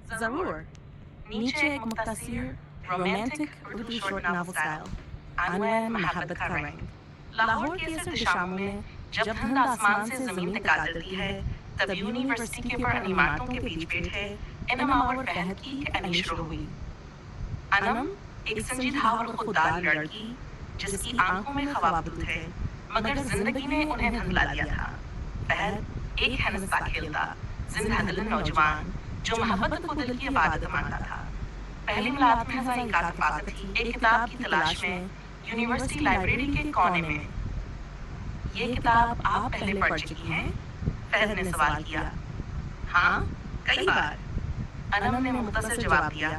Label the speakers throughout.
Speaker 1: ज़रूर। नीचे एक मुख्तसर romantic Urdu short novel style, अनवन मोहब्बत का रंग। लाहौर की असर दिशाओं में जब धुंध आसमान से ज़मीन तक आती है, तब यूनिवर्सिटी के पुरानी इमारतों के बीच बैठे इनम और फहद की कहानी शुरू हुई। अनम एक संजीदा और खुददार लड़की जिसकी आंखों में ख्वाब थे, मगर जिंदगी ने उन्हें धुंधला दिया था। फहद एक हंसता खेलता जिंदा दिल नौजवान जो मोहब्बत को दिल की इबादत मानता था। पहली मुलाकात में हज़ार इत्तेफाक थी, एक किताब की तलाश में यूनिवर्सिटी लाइब्रेरी के कोने में। ये किताब आप पहले पढ़ चुकी हैं? फहद ने सवाल किया। हाँ, कई बार, अनम ने मुख्तसर जवाब दिया।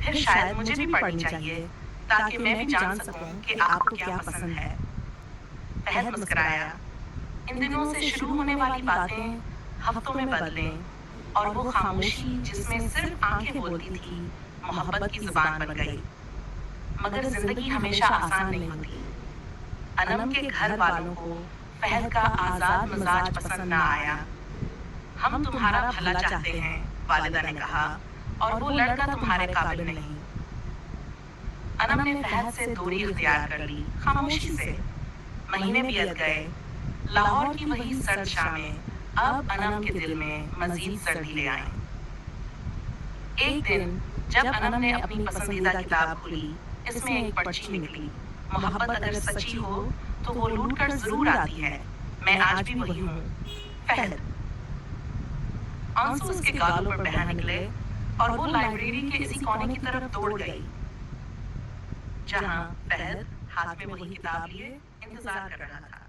Speaker 1: फिर शायद मुझे भी पढ़नी चाहिए ताकि मैं भी जान सकूं कि आपको क्या पसंद है। फहद मुस्कुराया। इन दिनों से शुरू होने वाली बातें हफ्तों में बदलें, और वो खामोशी जिसमें सिर्फ आंखें बोलती थी, मोहब्बत की जुबान बन गई। मगर जिंदगी हमेशा आसान नहीं होती। अनम के घर वालों को फहद का आजाद मिजाज पसंद न आया। हम तुम्हारा भला चाहते हैं, वालिदा ने कहा, और वो लड़का तुम्हारे काबिल नहीं। अनम ने फहद से दूरी इख्तियार कर ली, खामोशी से। महीने बीत गए। लाहौर की वही सर्द शामें अब अनम के दिल में मजीद सर्दी ले आईं। एक दिन जब अनम ने अपनी पसंदीदा किताब खोली, इसमें एक पर्ची निकली। मोहब्बत अगर सच्ची हो तो वो लूट कर जरूर आती है, मैं आज भी वही हूँ, फहद। आंसू उसके गालों पर बह निकले और वो लाइब्रेरी के इसी कोने की तरफ दौड़ गई, जहाँ फहद हाथ में वही किताब लिए इंतजार कर रहा था।